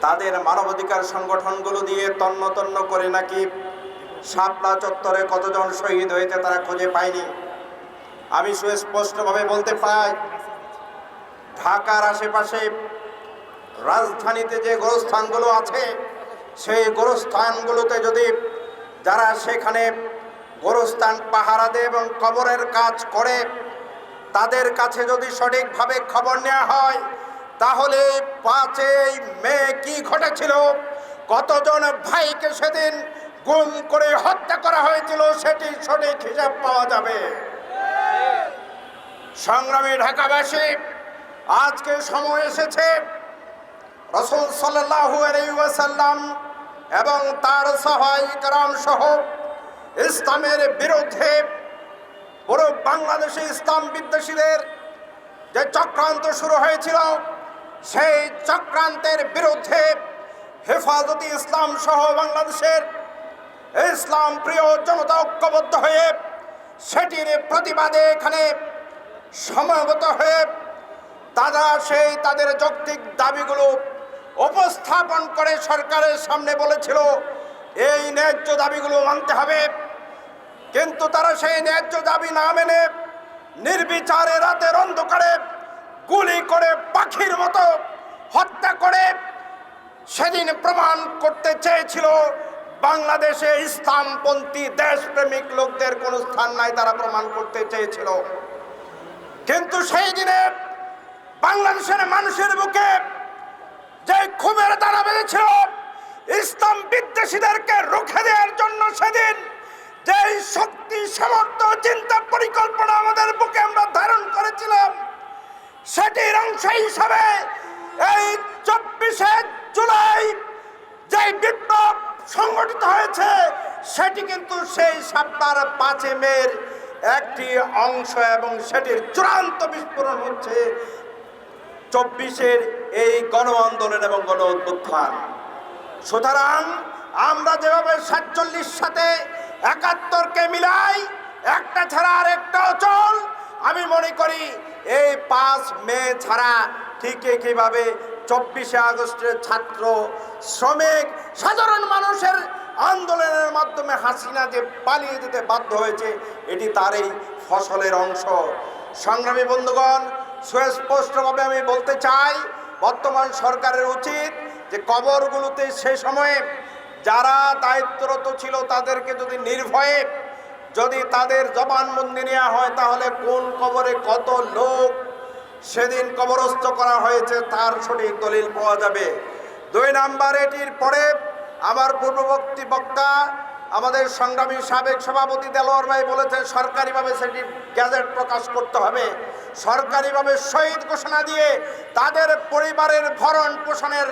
তাদের মানবাধিকার সংগঠনগুলো দিয়ে তন্ন তন্ন করে নাকি শাপলা চত্বরে কতজন শহীদ হয়েছে তারা খুঁজে পায়নি। আমি সুস্পষ্টভাবে বলতে পাই, ঢাকার আশেপাশে রাজধানীতে যে গোরস্থানগুলো আছে, সেই গোরস্থানগুলোতে যদি যারা সেখানে গোরস্থান পাহারা দেয় এবং কবরের কাজ করে, তাদের কাছে যদি সঠিকভাবে খবর নেওয়া হয়, তাহলে 5ই মে কি ঘটেছিল, কতজন ভাইকে সেদিন গুম করে হত্যা করা হয়েছিল, সেটি সঠিক হিসাব পাওয়া যাবে। সংগ্রামী ঢাকাবাসী, আজকে সময় এসেছে রাসূল সাল্লাল্লাহু আলাইহি ওয়াসাল্লাম এবং তার সাহাবায়ে কেরাম সহ ইসলামের বিরুদ্ধে পুরো বাংলাদেশে ইসলাম বিদ্বেষীদের যে চক্রান্ত শুরু হয়েছিল, সেই চক্রান্তের বিরুদ্ধে হেফাজতে ইসলাম সহ বাংলাদেশের ইসলাম প্রিয় জনতা ঐক্যবদ্ধ হয়ে সেটির প্রতিবাদে এখানে সমবেত হয়ে তারা তাদের যৌক্তিক দাবিগুলো উপস্থাপন করে সরকারের সামনে বলেছিল এই ন্যায্য দাবিগুলো মানতে হবে। কিন্তু তারা সেই ন্যায্য দাবি না মেনে নির্বিচারে রাতের অন্ধকারে গুলি করে পাখির মতো হত্যা করে সেদিন প্রমাণ করতে চেয়েছিল বাংলাদেশে ইসলামপন্থী দেশপ্রেমিক লোকদের কোনো স্থান নাই, তারা প্রমাণ করতে চেয়েছিল। কিন্তু সেই দিনে বাংলাদেশের মানুষের বুকে যে ক্ষোভের দানা বেঁধেছিল ইসলাম বিদ্বেষীদেরকে রুখে দেওয়ার জন্য, সেদিন যে শক্তি সামর্থ্য চিন্তা পরিকল্পনা আমাদের বুকে আমরা ধারণ করেছিলাম, সেটির অংশ হিসাবে এই 24শে জুলাই যে বিপ্লব সংগঠিত হয়েছে, সেটি কিন্তু সেই সাপ্তাহের 5 মের একটি অংশ এবং সেটির চূড়ান্ত বিস্ফোরণ হচ্ছে 24-এর এই গণ আন্দোলন এবং গণ অভ্যুত্থান। সুতরাং আমরা যেভাবে 47 সাথে 71কে মিলাই, একটা ছাড়া আর একটা অচল, আমি মনে করি এই 5 মে ছাড়া ঠিক একইভাবে 24শে আগস্টের ছাত্র শ্রমিক সাধারণ মানুষের আন্দোলনের মাধ্যমে হাসিনা যে পালিয়ে যেতে বাধ্য হয়েছে, এটি তারই ফসলের অংশ। সংগ্রামী বন্ধুগণ, সুস্পষ্টভাবে আমি বলতে চাই, বর্তমান সরকারের উচিত যে কবরগুলোতে সে সময়ে যারা দায়িত্বরত ছিল তাদেরকে যদি নির্ভয়ে যদি তাদের জবানবন্দি নেওয়া হয়, তাহলে কোন কবরে কত লোক সেদিন কবরস্থ করা হয়েছে তার সঠিক দলিল পাওয়া যাবে। 2 নাম্বার, এটির পরে আমার পূর্ববর্তী বক্তা আমাদের সংগ্রামী সাবেক সভাপতি দেলোয়ার ভাই বলেছেন সরকারিভাবে সেটি গ্যাজেট প্রকাশ করতে হবে, সরকারিভাবে শহীদ ঘোষণা দিয়ে তাদের পরিবারের ভরণ পোষণের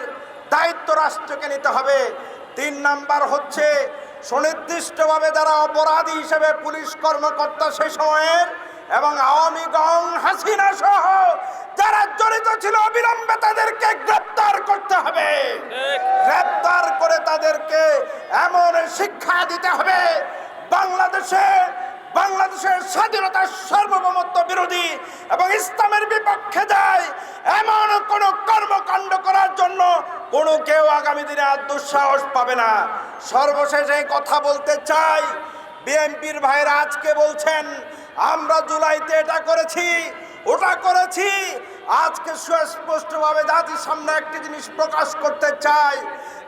দায়িত্ব রাষ্ট্রকে নিতে হবে। 3 নাম্বার হচ্ছে সুনির্দিষ্টভাবে যারা অপরাধী হিসেবে পুলিশ কর্মকর্তা সেই সময়ের এবং আওয়ামী গং হাসিনা সহ যারা জড়িত ছিল, অবিলম্বে তাদেরকে গ্রেপ্তার করতে হবে। গ্রেপ্তার করে তাদেরকে এমন শিক্ষা দিতে হবে বাংলাদেশের স্বাধীনতার সার্বভৌমত্ব বিরোধী এবং ইসলামের বিপক্ষে যায় এমন কোন কর্মকাণ্ড করার জন্য কেউ আগামী দিনে আর দুঃসাহস পাবে না। সর্বশেষ এই কথা বলতে চাই, বিএনপির ভাইরা আজকে বলছেন আমরা জুলাইতে এটা করেছি ওটা করেছি। আজকে সুস্পষ্টভাবে জাতির সামনে একটি জিনিস প্রকাশ করতে চাই,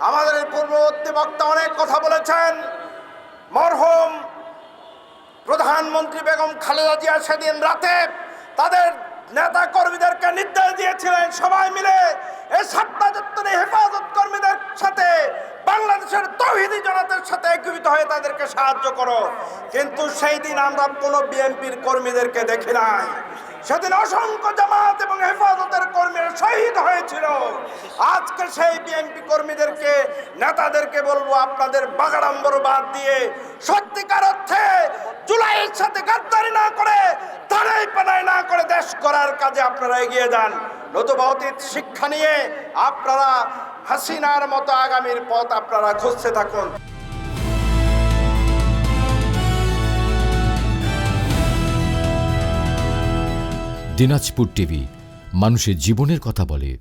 আমাদের পূর্ববর্তী বক্তা অনেক কথা বলেছেন। মরহুম প্রধানমন্ত্রী বেগম খালেদা জিয়া সেদিন রাতে তাদের নেতা কর্মীদেরকে নির্দেশ দিয়েছিলেন সবাই মিলে এই শাপলা চত্বরে হেফাজত কর্মীদের সাথে বাংলাদেশের তৌহিদি জনতার সাথে একীভূত হয়ে তাদেরকে সাহায্য করো। কিন্তু সেই দিন আমরা কোনো বিএনপির কর্মীদেরকে দেখি নাই। সেদিন অসংখ্য জামাত এবং হেফাজতের কর্মীরা শহীদ হয়েছিল। আজকে সেই বিএনপি কর্মীদেরকে নেতাদেরকে বলবো, আপনাদের বাগাড়ম্বর বাদ দিয়ে সত্যিকার অর্থে জুলাইয়ের সাথে গাদ্দারি না করে, দাঁড়াই পানাই না করে দেশ করার কাজে আপনারা এগিয়ে যান। নতুবা অতীত শিক্ষা নিয়ে আপনারা হাসিনার মতো আগামীর পথ আপনারা খুঁজতে থাকুন। দিনাজপুর টিভি, মানুষের জীবনের কথা বলে।